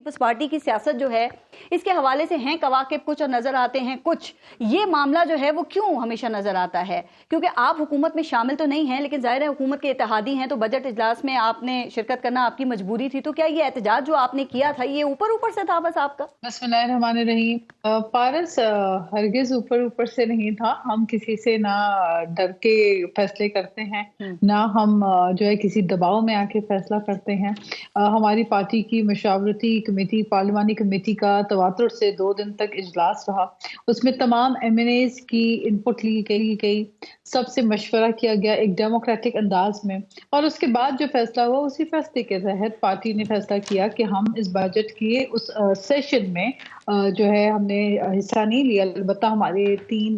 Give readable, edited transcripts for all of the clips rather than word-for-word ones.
Peoples party की सियासत जो है इसके हवाले से हैं कवाकिब कुछ और नजर आते हैं कुछ। ये मामला जो है वो क्यों हमेशा नजर आता है? क्योंकि आप हुकूमत में शामिल तो नहीं हैं, लेकिन जाहिर है हुकूमत के इत्तेहादी हैं, तो बजट इजलास में आपने शिरकत करना आपकी मजबूरी थी। तो क्या ये एहतजाज जो आपने किया था ये ऊपर ऊपर से था बस आपका? बिस्मिल्लाहिर्रहमानिर्रहीम। पारस, हरगिज ऊपर ऊपर से नहीं था। हम किसी से ना डर के फैसले करते हैं, ना हम जो है किसी दबाव में आके फैसला करते हैं। हमारी पार्टी की मशावरती कमेटी, पार्लिमानी कमेटी का तवातुर से 2 दिन तक इजलास रहा। उसमें तमाम MNAs की इनपुट ली गई, सबसे मशवरा किया गया एक डेमोक्रेटिक अंदाज में, और उसके बाद जो फैसला हुआ उसी फैसले के तहत पार्टी ने फैसला किया कि हम इस बजट के उस सेशन में जो है हमने हिस्सा नहीं लिया। अलबत्ता हमारे 3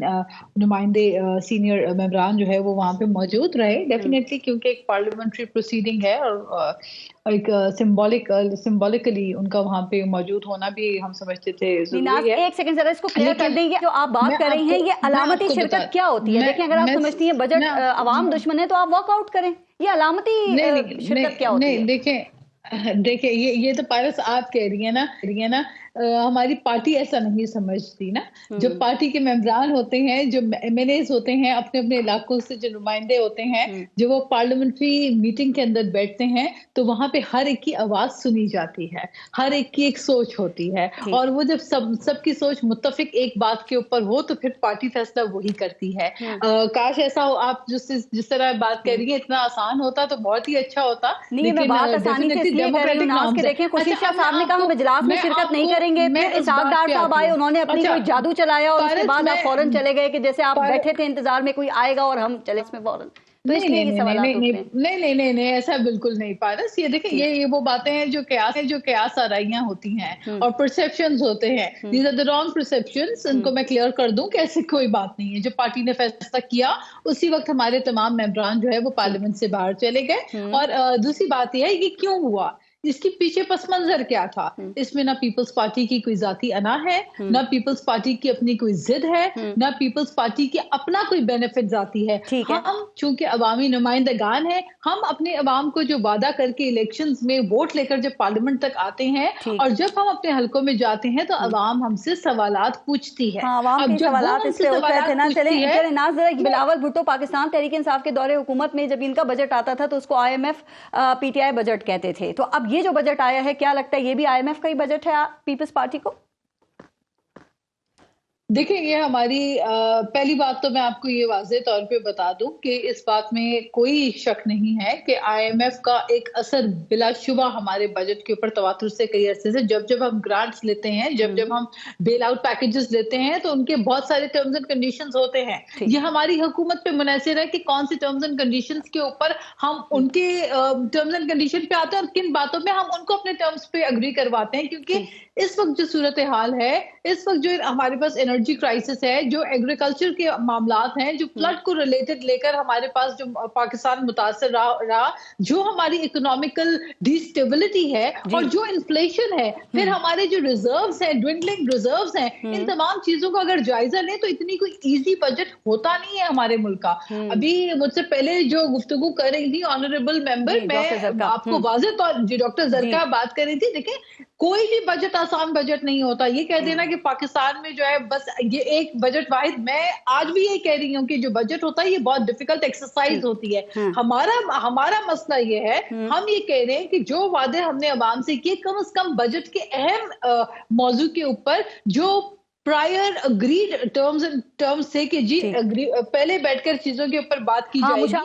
नुमाइंदे सीनियर मेंबरान जो है वो वहाँ पे मौजूद रहे डेफिनेटली, क्योंकि एक पार्लियामेंट्री प्रोसीडिंग है और एक सिंबॉलिकली उनका वहाँ पे मौजूद होना भी हम समझते थे जरूरी है। एक सेकंड जरा इसको क्लियर कर देंगे, जो आप बात कर रही हैं ये अलामती शिरकत क्या होती है? देखिए, अगर आप समझती हैं बजट अवाम दुश्मन है तो आप वॉकआउट करें। ये अलामती शिरकत क्या होती है? देखिए ये तो पारस आप कह रही है ना, हमारी पार्टी ऐसा नहीं समझती ना। जो पार्टी के मेंबरान होते हैं, जो MNAs होते हैं, अपने अपने इलाकों से जो नुमाइंदे होते हैं, जो वो पार्लियामेंट्री मीटिंग के अंदर बैठते हैं, तो वहां पे हर एक की आवाज सुनी जाती है, हर एक की एक सोच होती है, और वो जब सबकी सोच मुत्तफिक एक बात के ऊपर हो तो फिर पार्टी फैसला वही करती है। काश ऐसा हो, आप जिस तरह बात कर रही है इतना आसान होता तो बहुत ही अच्छा होता। उन्होंने अपनी कोई जादू चलाया और उसके बाद आप फौरन चले गए कि जैसे आप बैठे थे इंतजार में कोई आएगा और हम चले इसमें फौरन। तो नहीं, ऐसा बिल्कुल नहीं पारस। ये देखिए, ये वो बातें हैं जो कयास आराइयां होती हैं और परसेप्शंस होते हैं। These are the wrong perceptions. इनको मैं क्लियर कर दूं कि ऐसी कोई बात नहीं है। जो पार्टी ने फैसला किया उसी वक्त हमारे तमाम मेंबरान जो है वो पार्लियामेंट से बाहर चले गए। और दूसरी बात यह है कि क्यों हुआ, इसके पीछे पस मंजर क्या था। इसमें ना पीपल्स पार्टी की कोई जाती अना है, ना पीपल्स पार्टी की अपनी कोई जिद है, ना पीपल्स पार्टी की अपना कोई बेनिफिट जाती है। हम चूंकि अवामी नुमाइंदगान हैं, हम अपने अवाम को जो वादा करके इलेक्शंस में वोट लेकर जब पार्लियामेंट तक आते हैं और जब हम अपने हलकों में जाते हैं तो अवाम हमसे सवालात पूछती है। बिलावल भुट्टो पाकिस्तान तहरीक इंसाफ के दौरे हुकूमत में जब इनका बजट आता था तो उसको IMF PTI बजट कहते थे। तो अब ये जो बजट आया है, क्या लगता है ये भी IMF का ही बजट है पीपल्स पार्टी को? देखिए, ये हमारी पहली बात तो मैं आपको ये वाज़ेह तौर पे बता दूं कि इस बात में कोई शक नहीं है कि IMF का एक असर बिलाशुबा हमारे बजट के ऊपर तवातुर से कई अरसे से जब हम ग्रांट्स लेते हैं, जब हम बेल आउट पैकेजेस लेते हैं तो उनके बहुत सारे टर्म्स एंड कंडीशंस होते हैं। ये हमारी हुकूमत पे मुनहसिर है कि कौन सी टर्म्स एंड कंडीशंस के ऊपर हम उनके टर्म्स एंड कंडीशन पे आते हैं और किन बातों में हम उनको अपने टर्म्स पे अग्री करवाते हैं। क्योंकि इस वक्त जो सूरत हाल है, इस वक्त जो हमारे पास एनर्जी क्राइसिस है, जो एग्रीकल्चर के मामलात हैं, जो फ्लड को रिलेटेड लेकर हमारे पास जो पाकिस्तान मुतासर रहा, जो हमारी इकोनॉमिकल डिस्टेबिलिटी है और जो इन्फ्लेशन है, फिर हमारे जो रिजर्व्स हैं, ड्विंडलिंग रिजर्व्स हैं, इन तमाम चीजों का अगर जायजा लें तो इतनी कोई इजी बजट होता नहीं है हमारे मुल्क का। अभी मुझसे पहले जो गुफ्तगू कर रही थी ऑनरेबल मेंबर, मैं आपको वाज़ेह तौर जो डॉक्टर जरका बात कर रही थी, देखिए कोई भी बजट आसान बजट नहीं होता। ये कह देना कि पाकिस्तान में जो है बस ये एक बजट वाहिद, मैं आज भी ये कह रही हूँ कि जो बजट होता है ये बहुत डिफिकल्ट एक्सरसाइज होती है। हमारा मसला ये है, हम ये कह रहे हैं कि जो वादे हमने अवाम से किए, कम से कम बजट के अहम मौजू के ऊपर जो प्रायर अग्रीड टर्म्स थे कि जी पहले बैठकर चीजों के ऊपर बात की जाएगी।